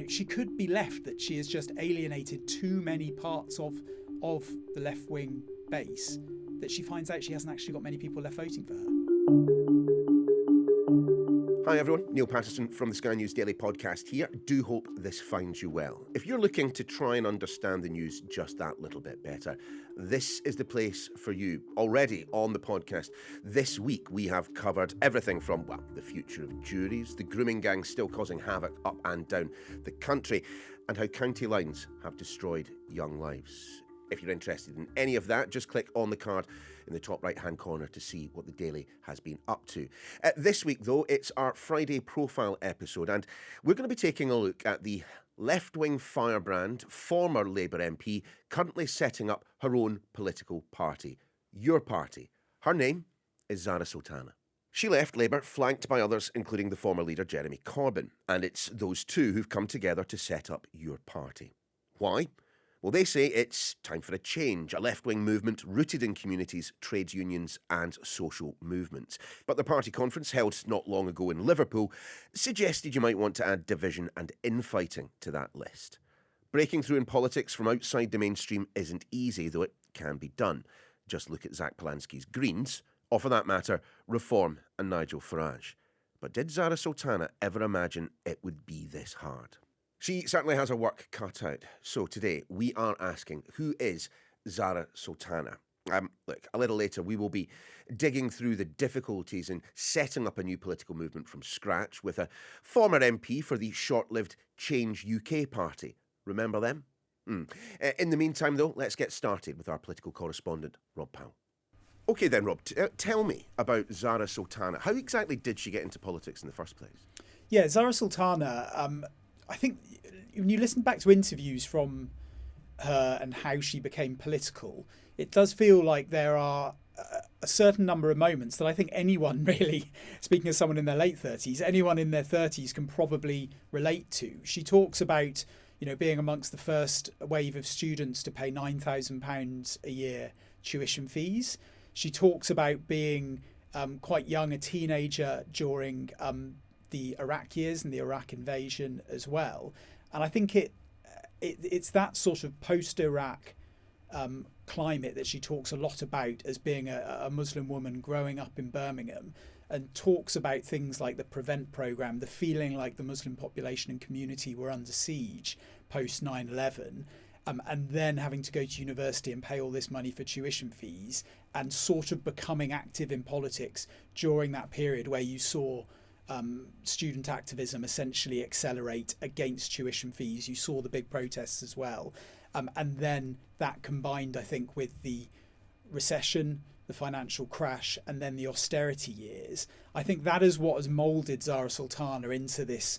she could be left that she has just alienated too many parts of the left-wing base, that she finds out she hasn't actually got many people left voting for her. Hi everyone, Neil Patterson from the Sky News Daily Podcast here. Do hope this finds you well. If you're looking to try and understand the news just that little bit better, this is the place for you. Already on the podcast this week, we have covered everything from, the future of juries, the grooming gang still causing havoc up and down the country, and how county lines have destroyed young lives. If you're interested in any of that, just click on the card in the top right-hand corner to see what the Daily has been up to. This week, though, it's our Friday profile episode, and we're going to be taking a look at the left-wing firebrand, former Labour MP, currently setting up her own political party. Your party. Her name is Zarah Sultana. She left Labour, flanked by others, including the former leader Jeremy Corbyn, and it's those two who've come together to set up Your Party. Why? Well, they say it's time for a change, a left-wing movement rooted in communities, trades unions and social movements. But the party conference held not long ago in Liverpool suggested you might want to add division and infighting to that list. Breaking through in politics from outside the mainstream isn't easy, though it can be done. Just look at Zach Polanski's Greens, or for that matter, Reform and Nigel Farage. But did Zarah Sultana ever imagine it would be this hard? She certainly has her work cut out. So today we are asking, who is Zarah Sultana? Look, a little later we will be digging through the difficulties in setting up a new political movement from scratch with a former MP for the short-lived Change UK party. Remember them? In the meantime, though, let's get started with our political correspondent, Rob Powell. OK then, Rob, tell me about Zarah Sultana. How exactly did she get into politics in the first place? Yeah, Zarah Sultana, I think when you listen back to interviews from her and how she became political, it does feel like there are a certain number of moments that I think anyone really, speaking as someone in their late 30s, anyone in their 30s can probably relate to. She talks about, being amongst the first wave of students to pay £9,000 a year tuition fees. She talks about being quite young, a teenager during the Iraq years and the Iraq invasion as well. And I think it's that sort of post-Iraq climate that she talks a lot about as being a Muslim woman growing up in Birmingham, and talks about things like the Prevent programme, the feeling like the Muslim population and community were under siege post 9/11, and then having to go to university and pay all this money for tuition fees, and sort of becoming active in politics during that period where you saw student activism essentially accelerate against tuition fees. You saw the big protests as well. And then that combined, I think, with the recession, the financial crash, and then the austerity years. I think that is what has moulded Zarah Sultana into this,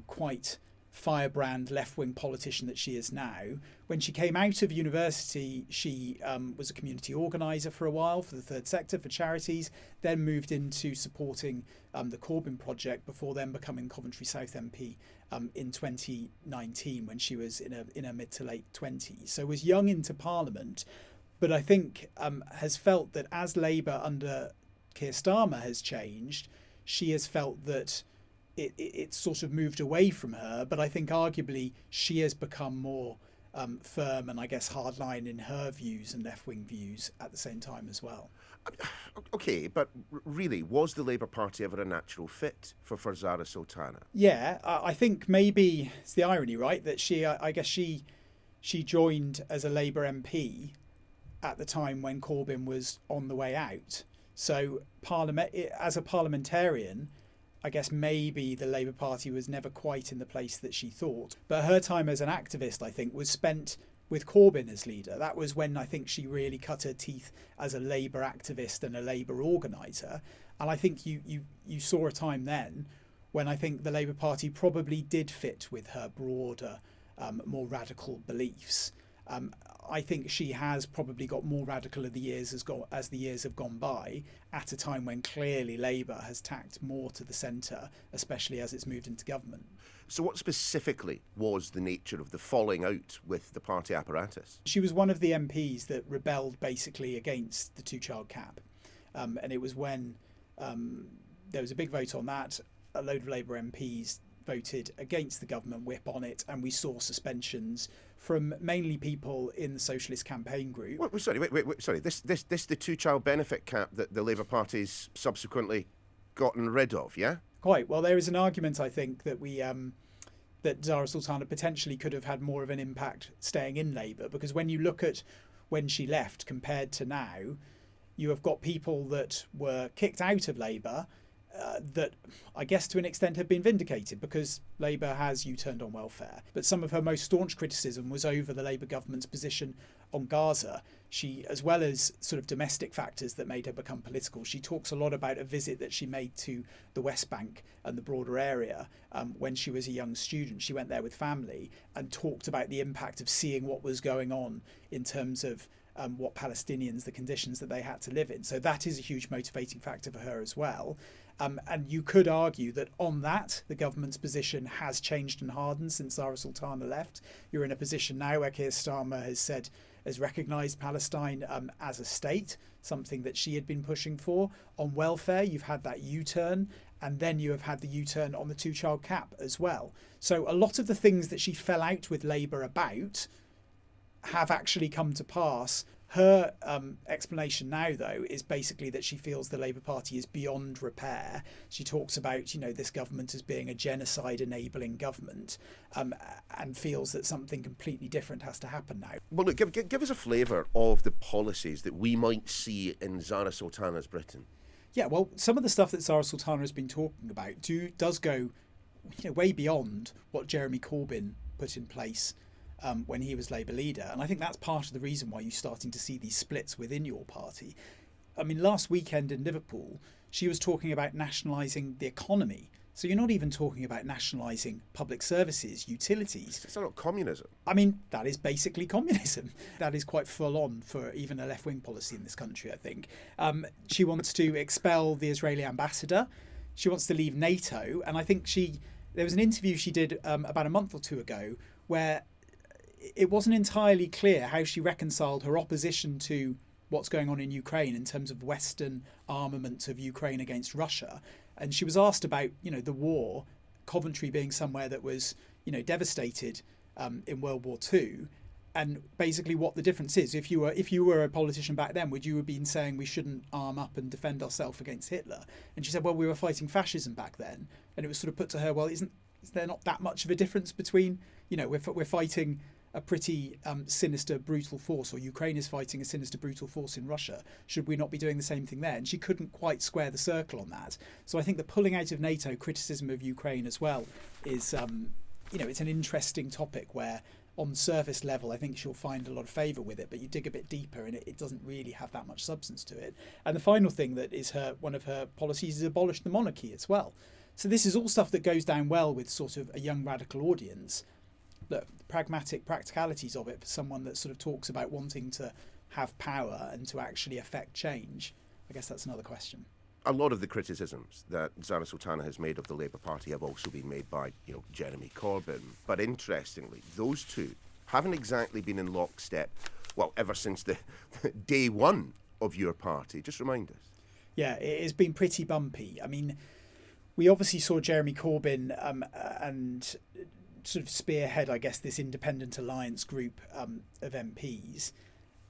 quite firebrand left-wing politician that she is now. When she came out of university, she was a community organiser for a while for the third sector, for charities, then moved into supporting the Corbyn project before then becoming Coventry South MP in 2019 when she was in her mid to late 20s. So was young into Parliament, but I think has felt that as Labour under Keir Starmer has changed, she has felt that it sort of moved away from her, but I think arguably she has become more firm and I guess hardline in her views and left-wing views at the same time as well. OK, but really, was the Labour Party ever a natural fit for Zarah Sultana? Yeah, I think maybe it's the irony, right, that she joined as a Labour MP at the time when Corbyn was on the way out. So as a parliamentarian, I guess maybe the Labour Party was never quite in the place that she thought. But her time as an activist, I think, was spent with Corbyn as leader. That was when I think she really cut her teeth as a Labour activist and a Labour organiser. And I think you saw a time then when I think the Labour Party probably did fit with her broader, more radical beliefs. I think she has probably got more radical as the years have gone by, at a time when clearly Labour has tacked more to the centre, especially as it's moved into government. So what specifically was the nature of the falling out with the party apparatus? She was one of the MPs that rebelled basically against the two-child cap. And it was when there was a big vote on that. A load of Labour MPs voted against the government whip on it, and we saw suspensions from mainly people in the Socialist Campaign Group. Sorry. This the two-child benefit cap that the Labour Party's subsequently gotten rid of, yeah? Quite. Well, there is an argument, I think, that that Zarah Sultana potentially could have had more of an impact staying in Labour, because when you look at when she left compared to now, you have got people that were kicked out of Labour that I guess to an extent have been vindicated because Labour has U-turned on welfare. But some of her most staunch criticism was over the Labour government's position on Gaza. She, as well as sort of domestic factors that made her become political, she talks a lot about a visit that she made to the West Bank and the broader area when she was a young student. She went there with family and talked about the impact of seeing what was going on in terms of what Palestinians, the conditions that they had to live in. So that is a huge motivating factor for her as well. And you could argue that on that, the government's position has changed and hardened since Zarah Sultana left. You're in a position now where Keir Starmer has recognised Palestine as a state, something that she had been pushing for. On welfare, you've had that U-turn, and then you have had the U-turn on the two-child cap as well. So a lot of the things that she fell out with Labour about have actually come to pass. Her explanation now, though, is basically that she feels the Labour Party is beyond repair. She talks about, this government as being a genocide-enabling government, and feels that something completely different has to happen now. Well, look, give us a flavour of the policies that we might see in Zarah Sultana's Britain. Yeah, well, some of the stuff that Zarah Sultana has been talking about does go way beyond what Jeremy Corbyn put in place when he was Labour leader. And I think that's part of the reason why you're starting to see these splits within your party. I mean, last weekend in Liverpool, she was talking about nationalising the economy. So you're not even talking about nationalising public services, utilities. It's not communism. I mean, that is basically communism. That is quite full on for even a left-wing policy in this country, I think. She wants to expel the Israeli ambassador. She wants to leave NATO. And I think there was an interview she did about a month or two ago where it wasn't entirely clear how she reconciled her opposition to what's going on in Ukraine in terms of Western armament of Ukraine against Russia. And she was asked about, the war, Coventry being somewhere that was, devastated in World War II, and basically what the difference is. If you were a politician back then, would you have been saying we shouldn't arm up and defend ourselves against Hitler? And she said, well, we were fighting fascism back then. And it was sort of put to her, well, is there not that much of a difference between, we're fighting a pretty sinister, brutal force, or Ukraine is fighting a sinister, brutal force in Russia. Should we not be doing the same thing there? And she couldn't quite square the circle on that. So I think the pulling out of NATO, criticism of Ukraine as well, is, it's an interesting topic where on surface level, I think she'll find a lot of favour with it, but you dig a bit deeper and it doesn't really have that much substance to it. And the final thing that is one of her policies is abolish the monarchy as well. So this is all stuff that goes down well with sort of a young radical audience. Look, the practicalities of it for someone that sort of talks about wanting to have power and to actually affect change, I guess that's another question. A lot of the criticisms that Zarah Sultana has made of the Labour Party have also been made by, Jeremy Corbyn. But interestingly, those two haven't exactly been in lockstep, well, ever since the day one of your party. Just remind us. Yeah, it has been pretty bumpy. I mean, we obviously saw Jeremy Corbyn and sort of spearhead, I guess, this independent alliance group of MPs.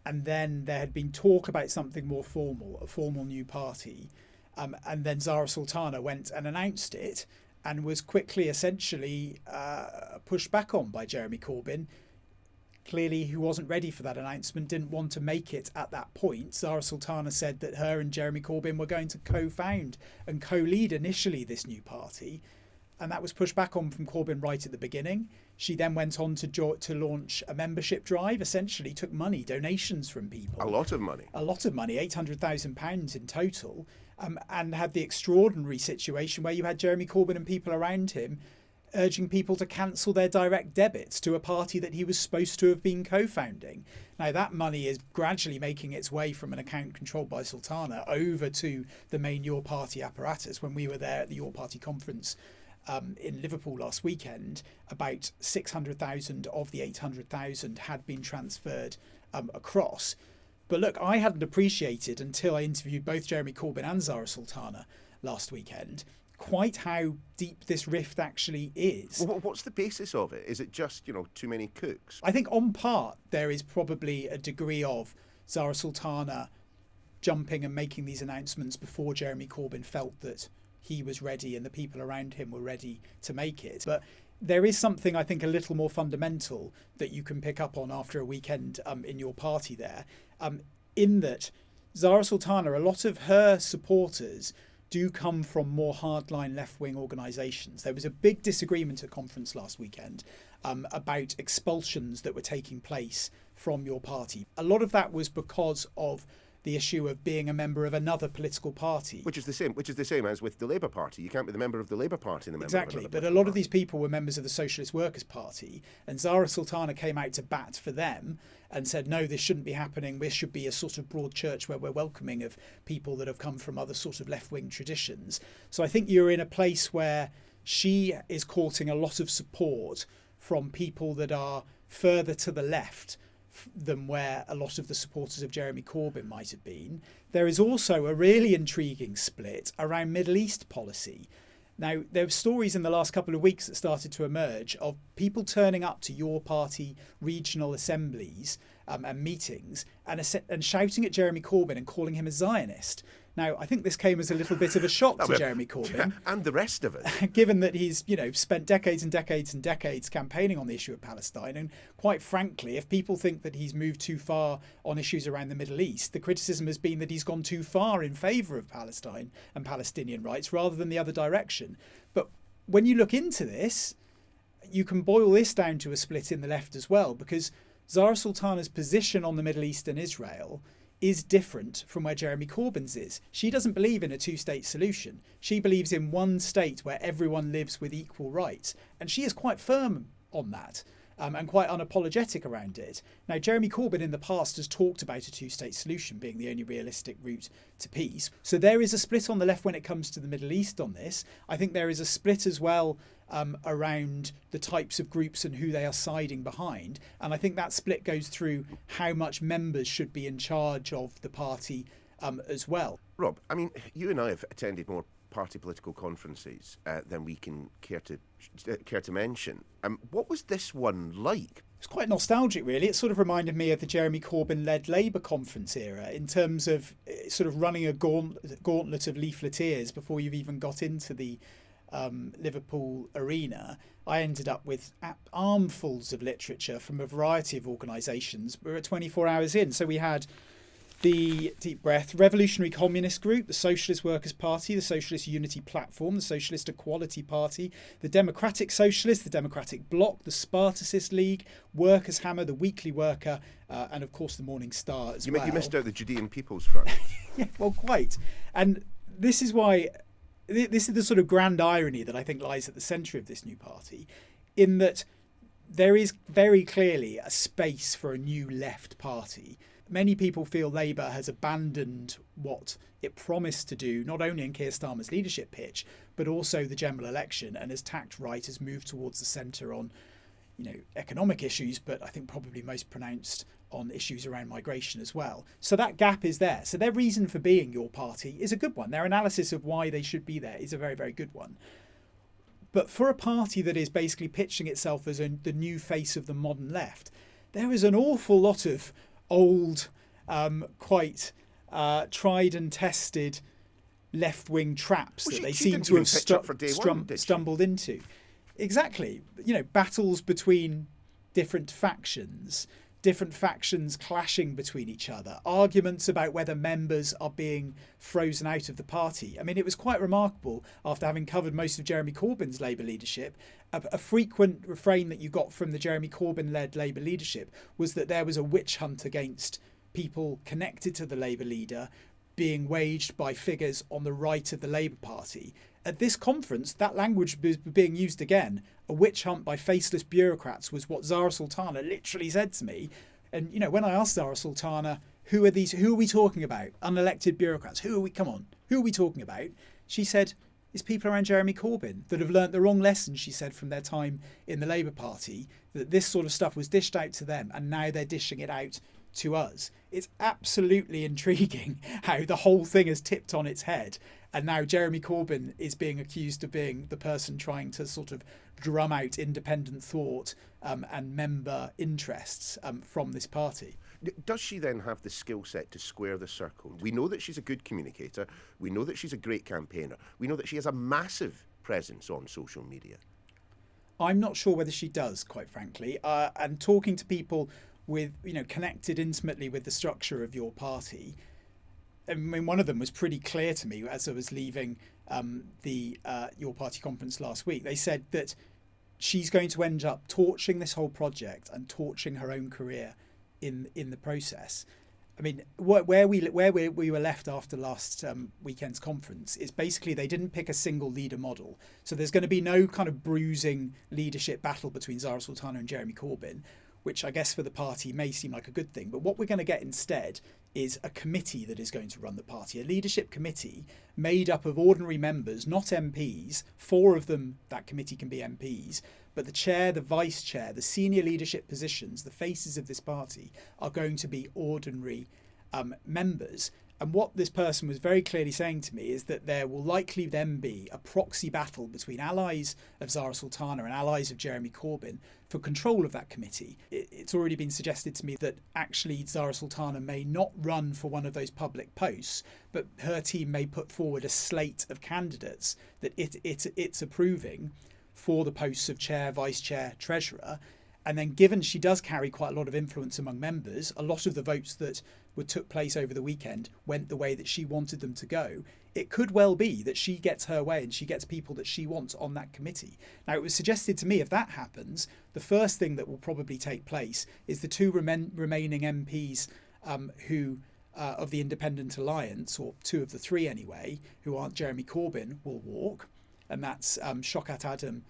And then there had been talk about something more formal, a formal new party. And then Zarah Sultana went and announced it and was quickly, essentially, pushed back on by Jeremy Corbyn. Clearly, who wasn't ready for that announcement, didn't want to make it at that point. Zarah Sultana said that her and Jeremy Corbyn were going to co-found and co-lead initially this new party. And that was pushed back on from Corbyn right at the beginning. She then went on to launch a membership drive, essentially took money, donations from people. A lot of money, £800,000 in total, and had the extraordinary situation where you had Jeremy Corbyn and people around him urging people to cancel their direct debits to a party that he was supposed to have been co-founding. Now, that money is gradually making its way from an account controlled by Sultana over to the main Your Party apparatus. When we were there at the Your Party conference in Liverpool last weekend, about 600,000 of the 800,000 had been transferred across. But look, I hadn't appreciated until I interviewed both Jeremy Corbyn and Zarah Sultana last weekend quite how deep this rift actually is. Well, what's the basis of it? Is it just, too many cooks? I think on part there is probably a degree of Zarah Sultana jumping and making these announcements before Jeremy Corbyn felt that he was ready and the people around him were ready to make it. But there is something, I think, a little more fundamental that you can pick up on after a weekend in your party there, in that Zarah Sultana, a lot of her supporters do come from more hardline left-wing organisations. There was a big disagreement at conference last weekend about expulsions that were taking place from your party. A lot of that was because of the issue of being a member of another political party. Which is the same as with the Labour Party. You can't be the member of the Labour Party and the member Exactly, of but a lot of these people were members of the Socialist Workers' Party, and Zarah Sultana came out to bat for them and said, no, this shouldn't be happening. This should be a sort of broad church where we're welcoming of people that have come from other sort of left-wing traditions. So I think you're in a place where she is courting a lot of support from people that are further to the left than where a lot of the supporters of Jeremy Corbyn might have been. There is also a really intriguing split around Middle East policy. Now, there were stories in the last couple of weeks that started to emerge of people turning up to your party regional assemblies and meetings and shouting at Jeremy Corbyn and calling him a Zionist. Now, I think this came as a little bit of a shock to Jeremy Corbyn. And the rest of it. Given that he's, spent decades and decades and decades campaigning on the issue of Palestine. And quite frankly, if people think that he's moved too far on issues around the Middle East, the criticism has been that he's gone too far in favour of Palestine and Palestinian rights rather than the other direction. But when you look into this, you can boil this down to a split in the left as well, because Zarah Sultana's position on the Middle East and Israel is different from where Jeremy Corbyn's is. She doesn't believe in a two-state solution. She believes in one state where everyone lives with equal rights. And she is quite firm on that and quite unapologetic around it. Now, Jeremy Corbyn in the past has talked about a two-state solution being the only realistic route to peace. So there is a split on the left when it comes to the Middle East on this. I think there is a split as well around the types of groups and who they are siding behind. And I think that split goes through how much members should be in charge of the party as well. Rob, I mean, you and I have attended more party political conferences than we can care to mention. What was this one like? It's quite nostalgic, really. It sort of reminded me of the Jeremy Corbyn-led Labour conference era in terms of sort of running a gauntlet of leafleteers before you've even got into the Liverpool arena. I ended up with armfuls of literature from a variety of organisations. We were at 24 hours in, so we had the Deep Breath Revolutionary Communist Group, the Socialist Workers' Party, the Socialist Unity Platform, the Socialist Equality Party, the Democratic Socialists, the Democratic Bloc, the Spartacist League, Workers' Hammer, the Weekly Worker, and of course the Morning Star as well. You missed out the Judean People's Front. Yeah, well, quite. And this is why, this is the sort of grand irony that I think lies at the centre of this new party, in that there is very clearly a space for a new left party. Many people feel Labour has abandoned what it promised to do, not only in Keir Starmer's leadership pitch, but also the general election, and has tacked right, has moved towards the centre on, economic issues, but I think probably most pronounced on issues around migration as well. So that gap is there. So their reason for being your party is a good one. Their analysis of why they should be there is a very, very good one. But for a party that is basically pitching itself as the new face of the modern left, there is an awful lot of old, quite tried and tested left-wing traps that they seem to have stumbled into. Exactly. Battles between different factions clashing between each other, arguments about whether members are being frozen out of the party. I mean, it was quite remarkable, after having covered most of Jeremy Corbyn's Labour leadership, a frequent refrain that you got from the Jeremy Corbyn-led Labour leadership was that there was a witch hunt against people connected to the Labour leader being waged by figures on the right of the Labour Party. At this conference, that language was being used again. A witch hunt by faceless bureaucrats was what Zarah Sultana literally said to me. And, when I asked Zarah Sultana, who are we talking about? Unelected bureaucrats. Who are we talking about? She said, it's people around Jeremy Corbyn that have learnt the wrong lesson, she said, from their time in the Labour Party, that this sort of stuff was dished out to them and now they're dishing it out to us. It's absolutely intriguing how the whole thing has tipped on its head. And now Jeremy Corbyn is being accused of being the person trying to sort of drum out independent thought and member interests from this party. Does she then have the skill set to square the circle? We know that she's a good communicator. We know that she's a great campaigner. We know that she has a massive presence on social media. I'm not sure whether she does, quite frankly. And talking to people with, connected intimately with the structure of your party, I mean, one of them was pretty clear to me as I was leaving the Your Party conference last week. They said that she's going to end up torching this whole project and torching her own career in the process. I mean, where we were left after last weekend's conference is basically they didn't pick a single leader model. So there's going to be no kind of bruising leadership battle between Zarah Sultana and Jeremy Corbyn, which I guess for the party may seem like a good thing. But what we're going to get instead is a committee that is going to run the party, a leadership committee made up of ordinary members, not MPs. 4 of them, that committee can be MPs. But the chair, the vice chair, the senior leadership positions, the faces of this party are going to be ordinary members. And what this person was very clearly saying to me is that there will likely then be a proxy battle between allies of Zarah Sultana and allies of Jeremy Corbyn for control of that committee. It's already been suggested to me that actually Zarah Sultana may not run for one of those public posts, but her team may put forward a slate of candidates that it's approving for the posts of chair, vice chair, treasurer. And then given she does carry quite a lot of influence among members, a lot of the votes that took place over the weekend went the way that she wanted them to go. It could well be that she gets her way and she gets people that she wants on that committee. Now, it was suggested to me if that happens, the first thing that will probably take place is the 2 remaining MPs who of the Independent Alliance, or 2 of the 3 anyway, who aren't Jeremy Corbyn, will walk. And that's Shaukat Adam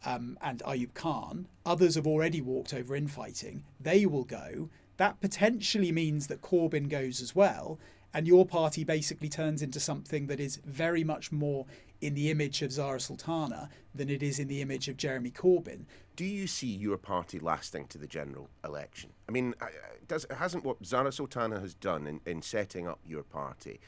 and Ayub Khan. Others have already walked over infighting. They will go. That potentially means that Corbyn goes as well, and your party basically turns into something that is very much more in the image of Zarah Sultana than it is in the image of Jeremy Corbyn. Do you see your party lasting to the general election? I mean, hasn't what Zarah Sultana has done in setting up your party,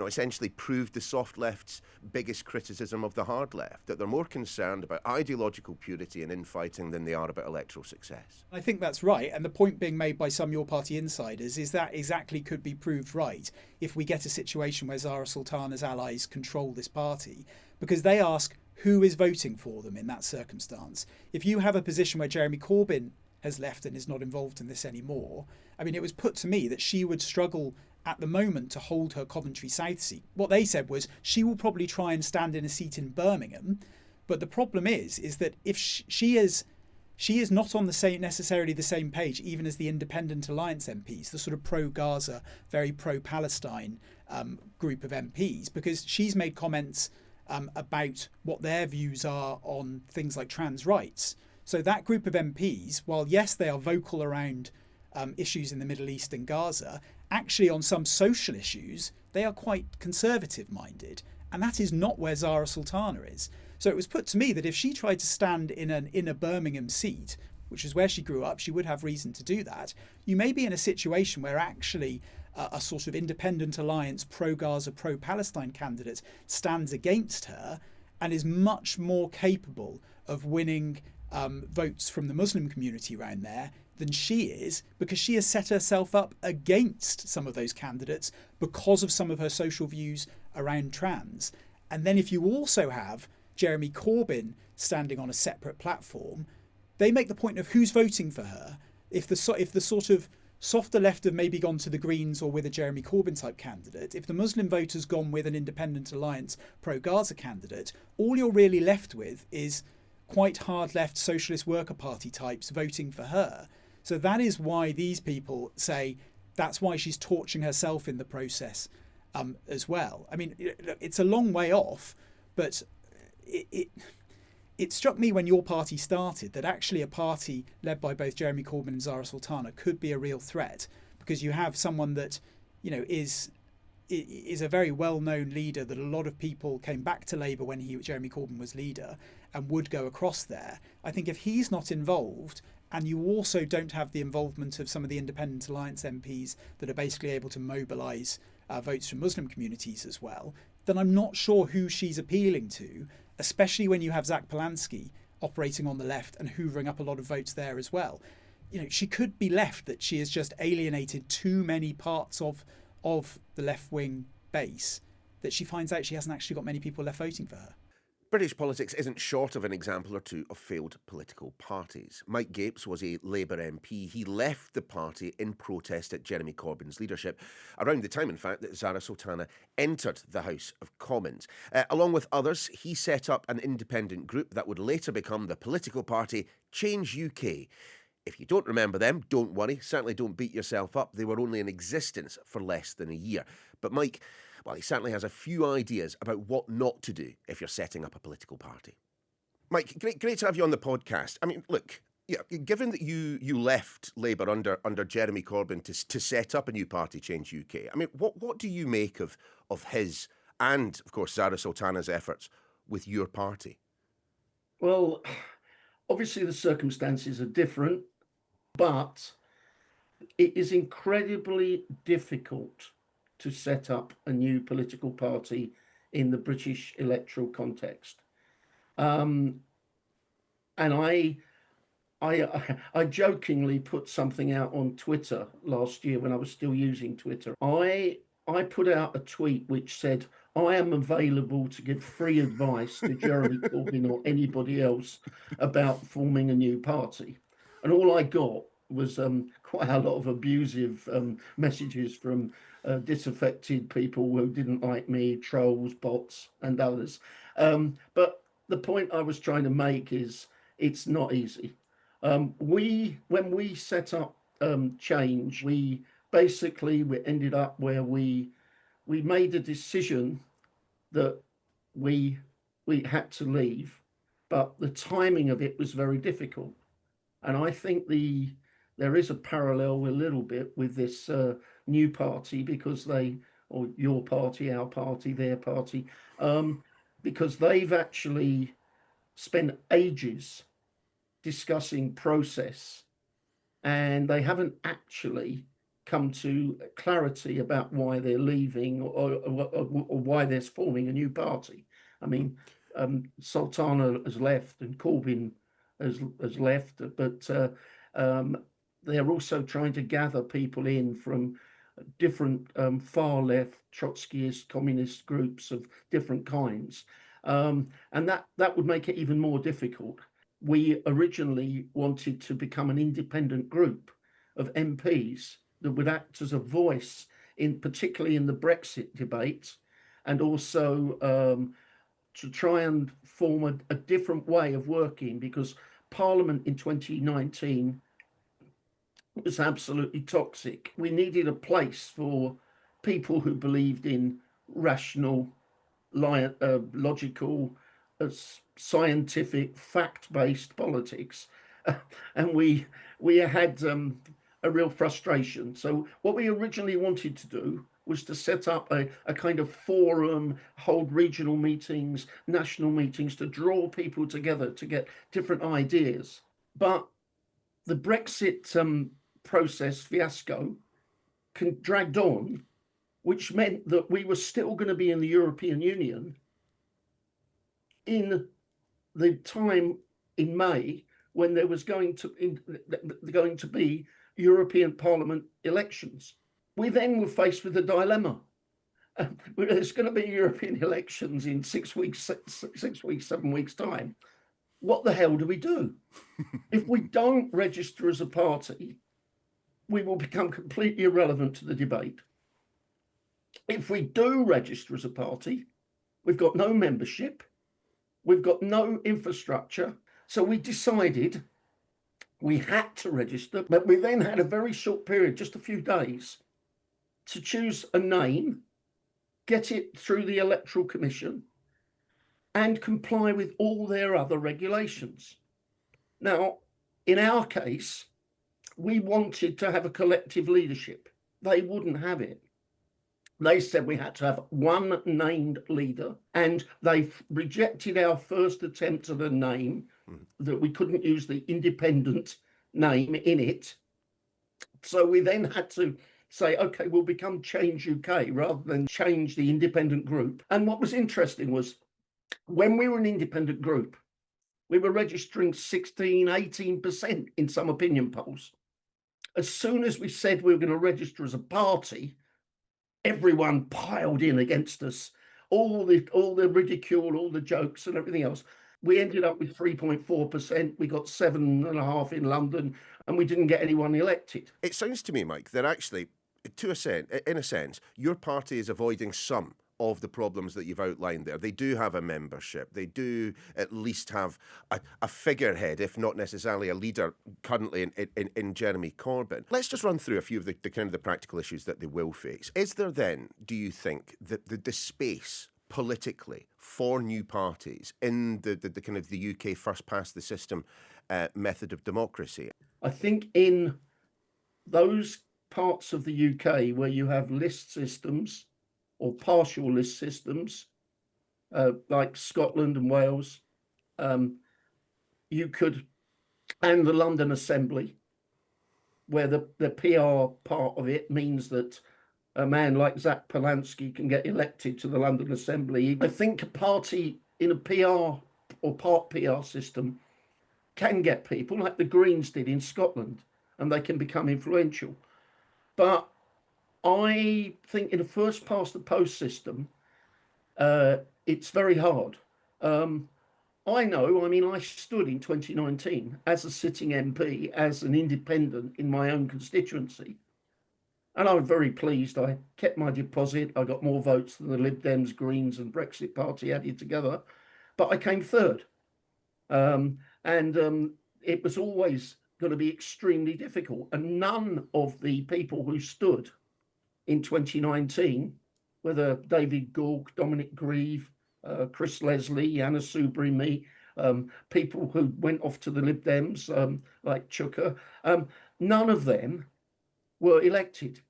essentially proved the soft left's biggest criticism of the hard left, that they're more concerned about ideological purity and infighting than they are about electoral success? I think that's right. And the point being made by some Your Party insiders is that exactly could be proved right if we get a situation where Zarah Sultana's allies control this party, because they ask who is voting for them in that circumstance. If you have a position where Jeremy Corbyn has left and is not involved in this anymore, I mean, it was put to me that she would struggle at the moment to hold her Coventry South seat. What they said was she will probably try and stand in a seat in Birmingham, but the problem is that if she is not on necessarily the same page even as the Independent Alliance MPs, the sort of pro-Gaza, very pro-Palestine group of MPs, because she's made comments about what their views are on things like trans rights. So that group of MPs, while yes, they are vocal around issues in the Middle East and Gaza, actually on some social issues, they are quite conservative-minded. And that is not where Zarah Sultana is. So it was put to me that if she tried to stand in a Birmingham seat, which is where she grew up, she would have reason to do that. You may be in a situation where actually a sort of Independent Alliance pro-Gaza, pro-Palestine candidate stands against her and is much more capable of winning votes from the Muslim community around there than she is, because she has set herself up against some of those candidates because of some of her social views around trans. And then if you also have Jeremy Corbyn standing on a separate platform, they make the point of who's voting for her. If the sort of softer left have maybe gone to the Greens or with a Jeremy Corbyn type candidate, if the Muslim vote has gone with an Independent Alliance pro-Gaza candidate, all you're really left with is quite hard left socialist worker party types voting for her. So that is why these people say that's why she's torching herself in the process as well. I mean, it's a long way off, but it struck me when your party started that actually a party led by both Jeremy Corbyn and Zarah Sultana could be a real threat, because you have someone that is is a very well-known leader that a lot of people came back to Labour when Jeremy Corbyn was leader and would go across there. I think if he's not involved, and you also don't have the involvement of some of the Independent Alliance MPs that are basically able to mobilise votes from Muslim communities as well, then I'm not sure who she's appealing to, especially when you have Zach Polanski operating on the left and hoovering up a lot of votes there as well. She could be left that she has just alienated too many parts of the left-wing base that she finds out she hasn't actually got many people left voting for her. British politics isn't short of an example or two of failed political parties. Mike Gapes was a Labour MP. He left the party in protest at Jeremy Corbyn's leadership, around the time, in fact, that Zarah Sultana entered the House of Commons. Along with others, he set up an independent group that would later become the political party Change UK. If you don't remember them, don't worry. Certainly don't beat yourself up. They were only in existence for less than a year. But Mike, well, he certainly has a few ideas about what not to do if you're setting up a political party. Mike, great to have you on the podcast. I mean, look, given that you left Labour under Jeremy Corbyn to set up a new party, Change UK, I mean, what do you make of his and, of course, Zarah Sultana's efforts with your party? Well, obviously the circumstances are different, but it is incredibly difficult to set up a new political party in the British electoral context. And I jokingly put something out on Twitter last year when I was still using Twitter. I put out a tweet which said, I am available to give free advice to Jeremy Corbyn or anybody else about forming a new party. And all I got was quite a lot of abusive messages from disaffected people who didn't like me, trolls, bots, and others. But the point I was trying to make is it's not easy. When we set up Change, we ended up where we made a decision that we had to leave, but the timing of it was very difficult. And I think there is a parallel a little bit with this new party, because or your party, our party, their party, because they've actually spent ages discussing process, and they haven't actually come to clarity about why they're leaving or why they're forming a new party. I mean, Sultana has left and Corbyn has left, but they're also trying to gather people in from different far left Trotskyist communist groups of different kinds, and that would make it even more difficult. We originally wanted to become an independent group of MPs that would act as a voice particularly in the Brexit debate, and also to try and form a different way of working, because Parliament in 2019 was absolutely toxic. We needed a place for people who believed in rational, logical, scientific, fact-based politics, and we had a real frustration. So what we originally wanted to do was to set up a kind of forum, hold regional meetings, national meetings, to draw people together to get different ideas. But the Brexit process fiasco dragged on, which meant that we were still going to be in the European Union in the time in May when there was going to be European Parliament elections. We then were faced with a dilemma. There's going to be European elections in 6 weeks, 7 weeks time. What the hell do we do? If we don't register as a party, we will become completely irrelevant to the debate. If we do register as a party, we've got no membership, we've got no infrastructure. So we decided we had to register, but we then had a very short period, just a few days, to choose a name, get it through the Electoral Commission, and comply with all their other regulations. Now, in our case, we wanted to have a collective leadership. They wouldn't have it. They said we had to have one named leader, and they rejected our first attempt at a name, that we couldn't use the independent name in it. So we then had to say, okay, we'll become Change UK rather than Change the Independent Group. And what was interesting was when we were an independent group, we were registering 16, 18% in some opinion polls. As soon as we said we were going to register as a party, everyone piled in against us. All the ridicule, all the jokes and everything else. We ended up with 3.4%. We got 7.5% in London, and we didn't get anyone elected. It sounds to me, Mike, that actually, in a sense, your party is avoiding some of the problems that you've outlined there. They do have a membership. They do at least have a figurehead, if not necessarily a leader, currently in Jeremy Corbyn. Let's just run through a few of the kind of the practical issues that they will face. Is there then, do you think, that the space politically for new parties in the kind of the UK first past the system method of democracy? I think in those parts of the UK where you have list systems or partial list systems, like Scotland and Wales, you could, and the London Assembly, where the PR part of it means that a man like Zach Polanski can get elected to the London Assembly. I think a party in a PR or part PR system can get people like the Greens did in Scotland, and they can become influential. But I think in a first past the post system, it's very hard. I know, I mean, I stood in 2019 as a sitting MP, as an independent in my own constituency. And I was very pleased. I kept my deposit. I got more votes than the Lib Dems, Greens and Brexit Party added together. But I came third. It was always going to be extremely difficult. And none of the people who stood in 2019, whether David Gork, Dominic Grieve, Chris Leslie, Anna Soubry, me, people who went off to the Lib Dems, like Chuka, none of them were elected.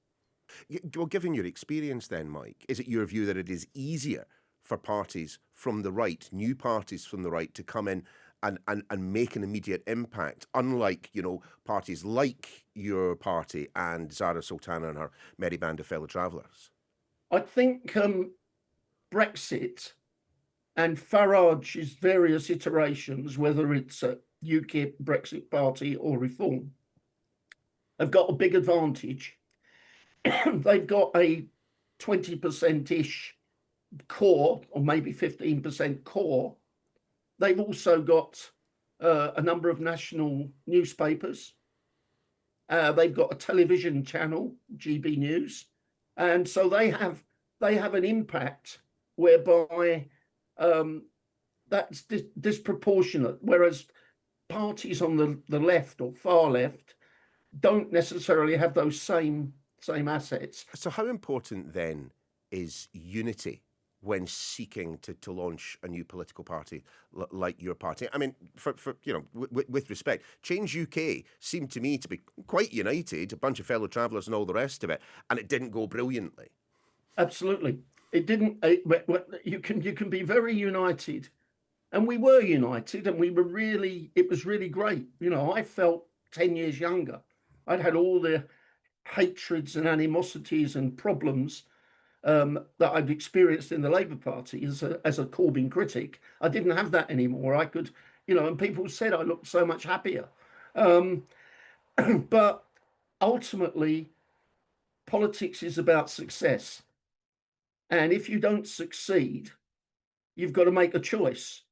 Well, given your experience then, Mike, is it your view that it is easier for parties from the right, new parties from the right, to come in and make an immediate impact, unlike, you know, parties like your party and Zarah Sultana and her merry band of fellow travellers? I think Brexit and Farage's various iterations, whether it's a UKIP, Brexit Party or Reform, have got a big advantage. They've got a 20%-ish core, or maybe 15% core. They've also got a number of national newspapers. They've got a television channel, GB News, and so they have an impact whereby that's disproportionate. Whereas parties on the left or far left don't necessarily have those same assets. So how important then is unity when seeking to launch a new political party like your party? I mean, for you know, with respect, Change UK seemed to me to be quite united, a bunch of fellow travellers and all the rest of it, and it didn't go brilliantly. Absolutely, it didn't. You can be very united, and we were united, and it was really great. You know, I felt 10 years younger. I'd had all the hatreds and animosities and problems that I'd experienced in the Labour Party as a Corbyn critic. I didn't have that anymore. I could, you know, and people said I looked so much happier. But ultimately, politics is about success. And if you don't succeed, you've got to make a choice.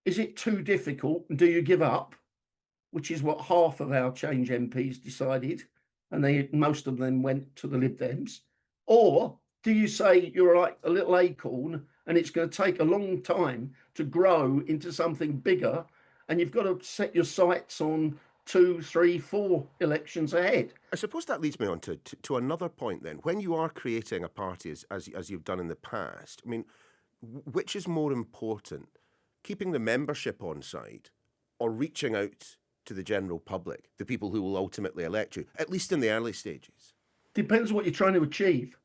Is it too difficult? And do you give up? Which is what half of our Change MPs decided. And most of them went to the Lib Dems. Or do you say you're like a little acorn and it's going to take a long time to grow into something bigger, and you've got to set your sights on 2, 3, 4 elections ahead? I suppose that leads me on to another point then. When you are creating a party, as you've done in the past, I mean, which is more important, keeping the membership on side or reaching out to the general public, the people who will ultimately elect you, at least in the early stages? Depends what you're trying to achieve.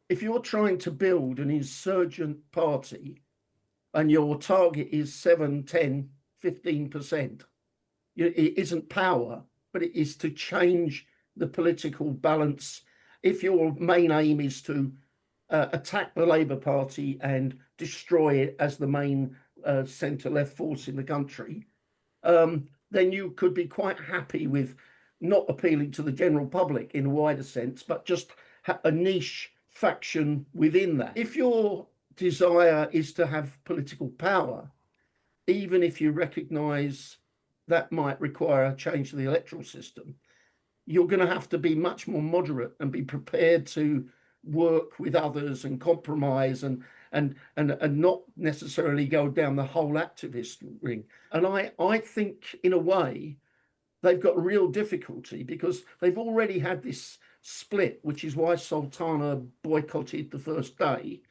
if you're trying to build an insurgent party and your target is 7, 10, 15%, it isn't power, but it is to change the political balance. If your main aim is to attack the Labour Party and destroy it as the main centre-left force in the country, then you could be quite happy with not appealing to the general public in a wider sense, but just a niche faction within that. If your desire is to have political power, even if you recognise that might require a change to the electoral system, you're going to have to be much more moderate and be prepared to work with others and compromise and not necessarily go down the whole activist ring. And I think, in a way, they've got real difficulty because they've already had this split, which is why Sultana boycotted the first day,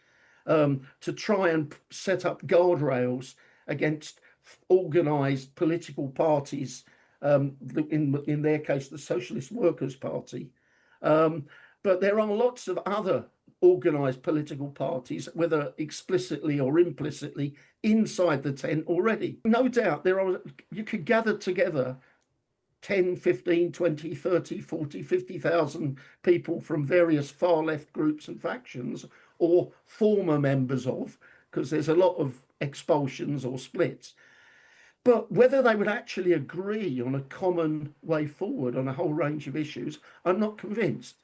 to try and set up guardrails against organised political parties, in their case, the Socialist Workers' Party. But there are lots of other organised political parties, whether explicitly or implicitly, inside the tent already. No doubt you could gather together 10, 15, 20, 30, 40, 50,000 people from various far left groups and factions, or former members of, because there's a lot of expulsions or splits. But whether they would actually agree on a common way forward on a whole range of issues, I'm not convinced.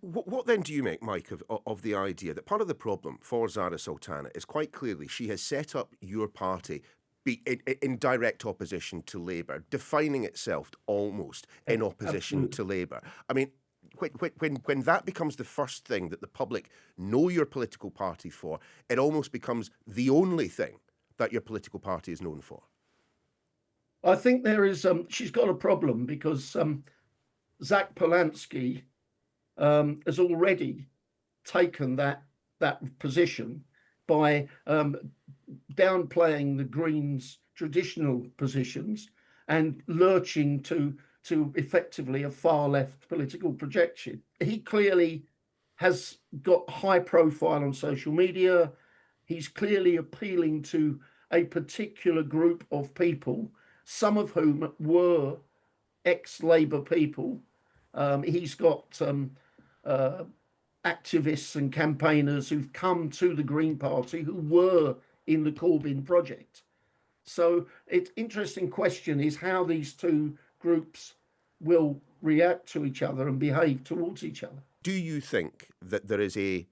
What then do you make, Mike, of the idea that part of the problem for Zarah Sultana is quite clearly she has set up your party in direct opposition to Labour, defining itself almost in opposition to Labour? I mean, when that becomes the first thing that the public know your political party for, it almost becomes the only thing that your political party is known for. I think there is, she's got a problem because Zach Polanski has already taken that position by downplaying the Greens' traditional positions and lurching to effectively a far left political projection. He clearly has got high profile on social media. He's clearly appealing to a particular group of people, some of whom were ex-Labour people. He's got activists and campaigners who've come to the Green Party who were in the Corbyn project. So it's interesting question is how these two groups will react to each other and behave towards each other. Do you think that there is a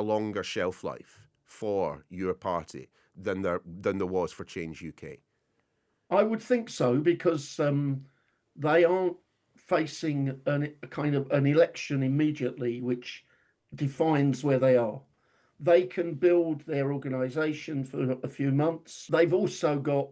longer shelf life for your party than there was for Change UK? I would think so, because they aren't facing a kind of an election immediately, which defines where they are. They can build their organisation for a few months. They've also got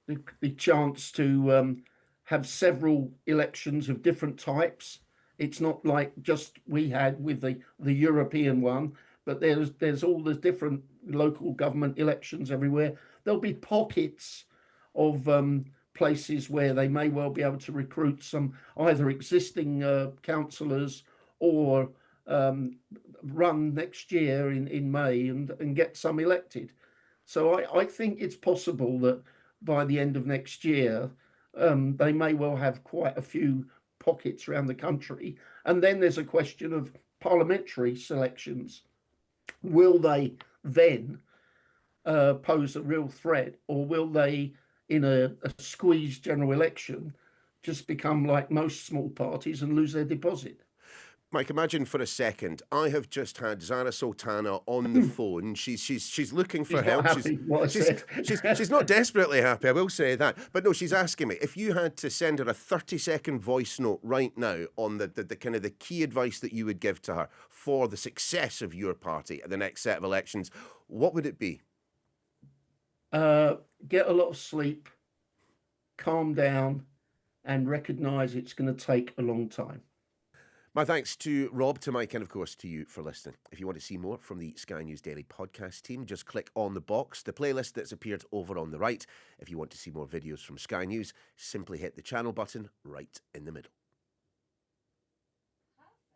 the chance to have several elections of different types. It's not like just we had with the European one, but there's all the different local government elections everywhere. There'll be pockets of places where they may well be able to recruit some either existing councillors or run next year in May and get some elected. So I think it's possible that by the end of next year, they may well have quite a few pockets around the country. And then there's a question of parliamentary selections. Will they then pose a real threat, or will they, in a squeezed general election, just become like most small parties and lose their deposit? Mike, imagine for a second, I have just had Zarah Sultana on the phone. She's looking for help. She's not desperately happy, I will say that. But no, she's asking me, if you had to send her a 30-second voice note right now on the kind of the key advice that you would give to her for the success of your party at the next set of elections, what would it be? Get a lot of sleep, calm down, and recognise it's going to take a long time. My thanks to Rob, to Mike, and of course to you for listening. If you want to see more from the Sky News Daily podcast team, just click on the box, the playlist that's appeared over on the right. If you want to see more videos from Sky News, simply hit the channel button right in the middle.